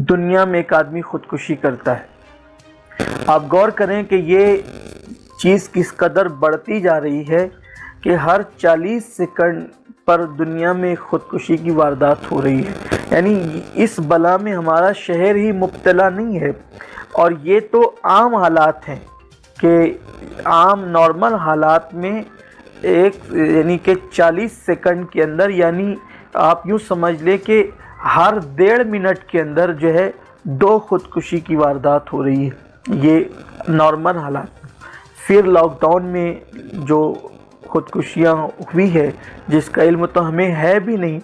دنیا میں ایک آدمی خودکشی کرتا ہے، آپ غور کریں کہ یہ چیز کس قدر بڑھتی جا رہی ہے کہ ہر 40 سیکنڈ پر دنیا میں خودکشی کی واردات ہو رہی ہے۔ یعنی اس بلا میں ہمارا شہر ہی مبتلا نہیں ہے، اور یہ تو عام حالات ہیں کہ عام نارمل حالات میں یعنی کہ 40 سیکنڈ کے اندر، یعنی آپ یوں سمجھ لیں کہ ہر 1.5 منٹ کے اندر جو ہے 2 خودکشی کی واردات ہو رہی ہے، یہ نارمل حالات۔ پھر لاک ڈاؤن میں جو خودکشیاں ہوئی ہے جس کا علم تو ہمیں ہے بھی نہیں،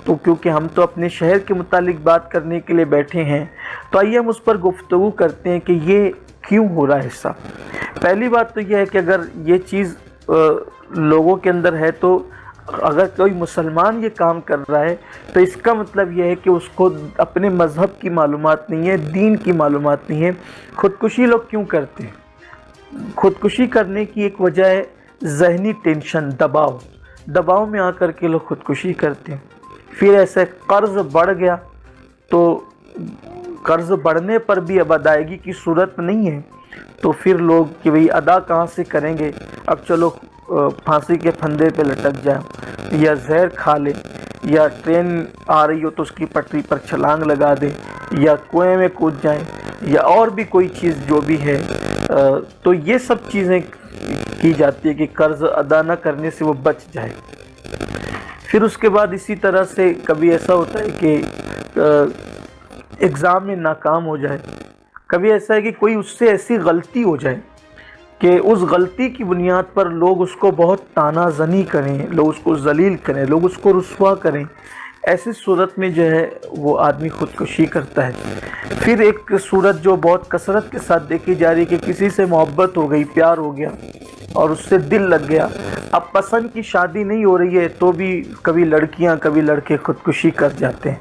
تو کیونکہ ہم تو اپنے شہر کے متعلق بات کرنے کے لیے بیٹھے ہیں، تو آئیے ہم اس پر گفتگو کرتے ہیں کہ یہ کیوں ہو رہا ہے ایسا۔ پہلی بات تو یہ ہے کہ اگر یہ چیز لوگوں کے اندر ہے، تو اگر کوئی مسلمان یہ کام کر رہا ہے تو اس کا مطلب یہ ہے کہ اس کو اپنے مذہب کی معلومات نہیں ہے، دین کی معلومات نہیں ہے۔ خودکشی لوگ کیوں کرتے ہیں؟ خودکشی کرنے کی ایک وجہ ہے ذہنی ٹینشن، دباؤ میں آ کر کے لوگ خودکشی کرتے ہیں۔ پھر ایسے قرض بڑھ گیا تو قرض بڑھنے پر بھی اب ادائیگی کی صورت نہیں ہے، تو پھر لوگ کہ بھئی ادا کہاں سے کریں گے، اب چلو پھانسی کے پھندے پہ لٹک جائیں، یا زہر کھا لیں، یا ٹرین آ رہی ہو تو اس کی پٹری پر چھلانگ لگا دیں، یا کنویں میں کود جائیں، یا اور بھی کوئی چیز جو بھی ہے۔ تو یہ سب چیزیں کی جاتی ہے کہ قرض ادا نہ کرنے سے وہ بچ جائے۔ پھر اس کے بعد اسی طرح سے کبھی ایسا ہوتا ہے کہ ایگزام میں ناکام ہو جائے، کبھی ایسا ہے کہ کوئی اس سے ایسی غلطی ہو جائے کہ اس غلطی کی بنیاد پر لوگ اس کو بہت طعنہ زنی کریں، لوگ اس کو ذلیل کریں، لوگ اس کو رسوا کریں، ایسی صورت میں جو ہے وہ آدمی خودکشی کرتا ہے۔ پھر ایک صورت جو بہت کثرت کے ساتھ دیکھی جا رہی ہے کہ کسی سے محبت ہو گئی، پیار ہو گیا اور اس سے دل لگ گیا، اب پسند کی شادی نہیں ہو رہی ہے تو بھی کبھی لڑکیاں کبھی لڑکے خودکشی کر جاتے ہیں۔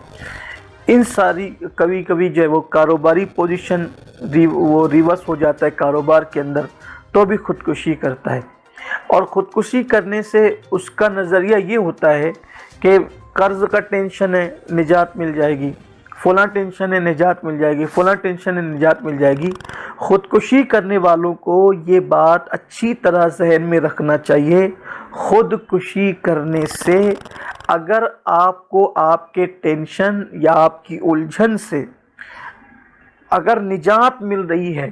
ان ساری کبھی جو ہے وہ کاروباری پوزیشن وہ ریورس ہو جاتا ہے کاروبار کے اندر تو بھی خودکشی کرتا ہے، اور خودکشی کرنے سے اس کا نظریہ یہ ہوتا ہے کہ قرض کا ٹینشن ہے، نجات مل جائے گی، فلاں ٹینشن ہے، نجات مل جائے گی، فلاں ٹینشن ہے، نجات مل جائے گی۔ خودکشی کرنے والوں کو یہ بات اچھی طرح ذہن میں رکھنا چاہیے، خودکشی کرنے سے اگر آپ کو آپ کے ٹینشن یا آپ کی الجھن سے اگر نجات مل رہی ہے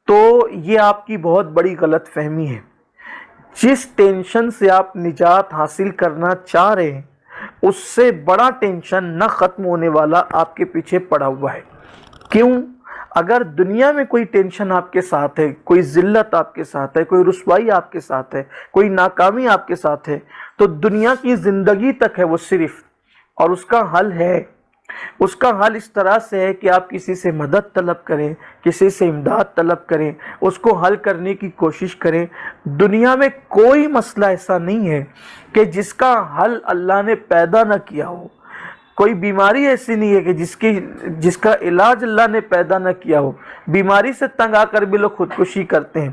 تو یہ آپ کی بہت بڑی غلط فہمی ہے۔ جس ٹینشن سے آپ نجات حاصل کرنا چاہ رہے ہیں اس سے بڑا ٹینشن نہ ختم ہونے والا آپ کے پیچھے پڑا ہوا ہے۔ کیوں؟ اگر دنیا میں کوئی ٹینشن آپ کے ساتھ ہے، کوئی ذلت آپ کے ساتھ ہے، کوئی رسوائی آپ کے ساتھ ہے، کوئی ناکامی آپ کے ساتھ ہے، تو دنیا کی زندگی تک ہے وہ صرف، اور اس کا حل ہے۔ اس کا حل اس طرح سے ہے کہ آپ کسی سے مدد طلب کریں، کسی سے امداد طلب کریں، اس کو حل کرنے کی کوشش کریں۔ دنیا میں کوئی مسئلہ ایسا نہیں ہے کہ جس کا حل اللہ نے پیدا نہ کیا ہو، کوئی بیماری ایسی نہیں ہے کہ جس کا علاج اللہ نے پیدا نہ کیا ہو۔ بیماری سے تنگ آ کر بھی لوگ خودکشی کرتے ہیں۔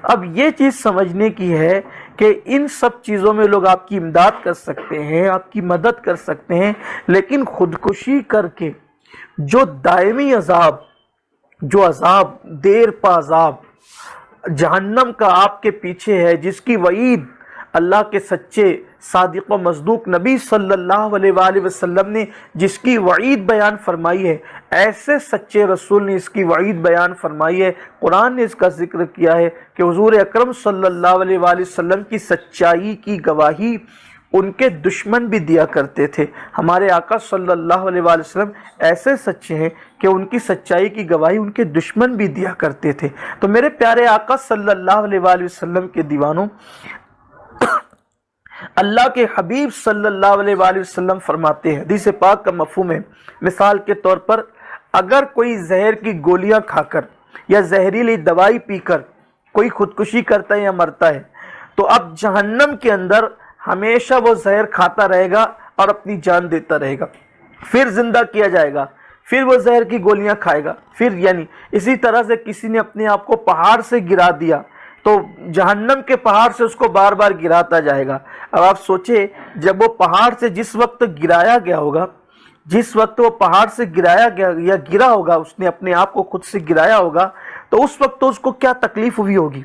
اب یہ چیز سمجھنے کی ہے کہ ان سب چیزوں میں لوگ آپ کی امداد کر سکتے ہیں، آپ کی مدد کر سکتے ہیں، لیکن خودکشی کر کے جو دائمی عذاب، جو عذاب دیر پا عذاب جہنم کا آپ کے پیچھے ہے، جس کی وعید اللہ کے سچے صادق و مصدوق نبی صلی اللہ علیہ وآلہ وسلم نے جس کی وعید بیان فرمائی ہے، ایسے سچے رسول نے اس کی وعید بیان فرمائی ہے، قرآن نے اس کا ذکر کیا ہے کہ حضور اکرم صلی اللہ علیہ وآلہ وسلم کی سچائی کی گواہی ان کے دشمن بھی دیا کرتے تھے۔ ہمارے آقا صلی اللہ علیہ وآلہ وسلم ایسے سچے ہیں کہ ان کی سچائی کی گواہی ان کے دشمن بھی دیا کرتے تھے۔ تو میرے پیارے آقا صلی اللہ علیہ وآلہ وسلم کے دیوانوں، اللہ کے حبیب صلی اللہ علیہ وآلہ وسلم فرماتے ہیں، حدیث پاک کا مفہوم ہے، مثال کے طور پر اگر کوئی زہر کی گولیاں کھا کر یا زہریلی دوائی پی کر کوئی خودکشی کرتا ہے یا مرتا ہے، تو اب جہنم کے اندر ہمیشہ وہ زہر کھاتا رہے گا اور اپنی جان دیتا رہے گا، پھر زندہ کیا جائے گا، پھر وہ زہر کی گولیاں کھائے گا، پھر یعنی اسی طرح سے کسی نے اپنے آپ کو پہاڑ سے گرا دیا تو جہنم کے پہاڑ سے اس کو بار بار گراتا جائے گا۔ اب آپ سوچیں جب وہ پہاڑ سے جس وقت گرایا گیا ہوگا، جس وقت وہ پہاڑ سے گرایا گیا یا گرا ہوگا، اس نے اپنے آپ کو خود سے گرایا ہوگا، تو اس وقت تو اس کو کیا تکلیف ہوئی ہوگی۔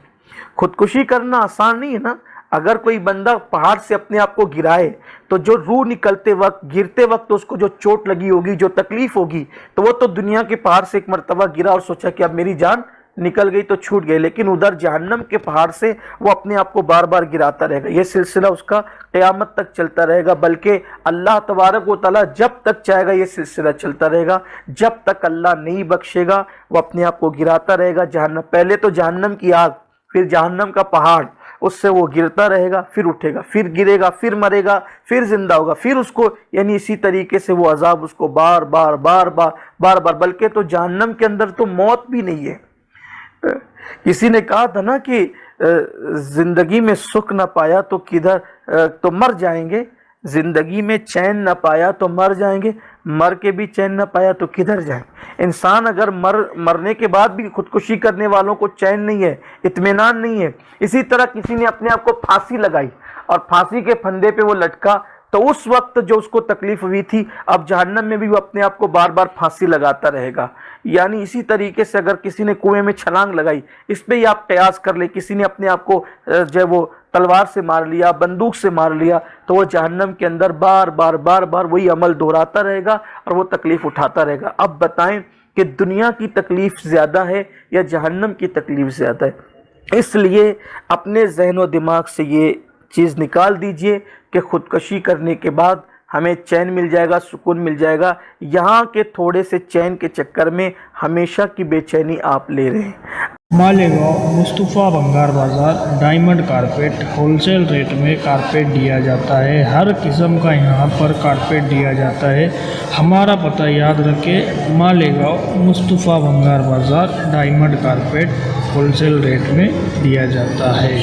خودکشی کرنا آسان نہیں ہے نا۔ اگر کوئی بندہ پہاڑ سے اپنے آپ کو گرائے تو جو روح نکلتے وقت، گرتے وقت اس کو جو چوٹ لگی ہوگی، جو تکلیف ہوگی، تو وہ تو دنیا کے پہاڑ سے ایک مرتبہ گرا اور سوچا کہ اب میری جان نکل گئی تو چھوٹ گئی، لیکن ادھر جہنم کے پہاڑ سے وہ اپنے آپ کو بار بار گراتا رہے گا۔ یہ سلسلہ اس کا قیامت تک چلتا رہے گا، بلکہ اللہ تبارک و تعالیٰ جب تک چاہے گا یہ سلسلہ چلتا رہے گا، جب تک اللہ نہیں بخشے گا وہ اپنے آپ کو گراتا رہے گا جہنم۔ پہلے تو جہنم کی آگ، پھر جہنم کا پہاڑ، اس سے وہ گرتا رہے گا، پھر اٹھے گا، پھر گرے گا، پھر مرے گا، پھر زندہ ہوگا، پھر اس کو، یعنی اسی طریقے سے وہ عذاب اس کو بار بار بار بار بار بار، بلکہ تو جہنم کے اندر تو موت بھی نہیں ہے۔ کسی نے کہا تھا نا کہ زندگی میں سکھ نہ پایا تو کدھر، تو مر جائیں گے، زندگی میں چین نہ پایا تو مر جائیں گے، مر کے بھی چین نہ پایا تو کدھر جائیں۔ انسان اگر مرنے کے بعد بھی خودکشی کرنے والوں کو چین نہیں ہے، اطمینان نہیں ہے۔ اسی طرح کسی نے اپنے آپ کو پھانسی لگائی اور پھانسی کے پھندے پہ وہ لٹکا، تو اس وقت جو اس کو تکلیف ہوئی تھی، اب جہنم میں بھی وہ اپنے آپ کو بار بار پھانسی لگاتا رہے گا۔ یعنی اسی طریقے سے اگر کسی نے کنویں میں چھلانگ لگائی، اس پہ ہی آپ قیاس کر لیں، کسی نے اپنے آپ کو جو ہے وہ تلوار سے مار لیا، بندوق سے مار لیا، تو وہ جہنم کے اندر بار بار بار بار وہی عمل دہراتا رہے گا اور وہ تکلیف اٹھاتا رہے گا۔ اب بتائیں کہ دنیا کی تکلیف زیادہ ہے یا جہنم کی تکلیف زیادہ ہے؟ اس لیے اپنے ذہن و دماغ سے یہ چیز نکال دیجئے کہ خودکشی کرنے کے بعد ہمیں چین مل جائے گا، سکون مل جائے گا۔ یہاں کے تھوڑے سے چین کے چکر میں ہمیشہ کی بے چینی آپ لے رہے ہیں۔ مالیگاؤں مصطفیٰ بنگار بازار diamond carpet wholesale rate میں کارپیٹ دیا جاتا ہے، ہر قسم کا یہاں پر کارپیٹ دیا جاتا ہے۔ ہمارا پتہ یاد رکھیں، مالیگاؤں مصطفیٰ بنگار بازار diamond carpet wholesale rate میں دیا جاتا ہے۔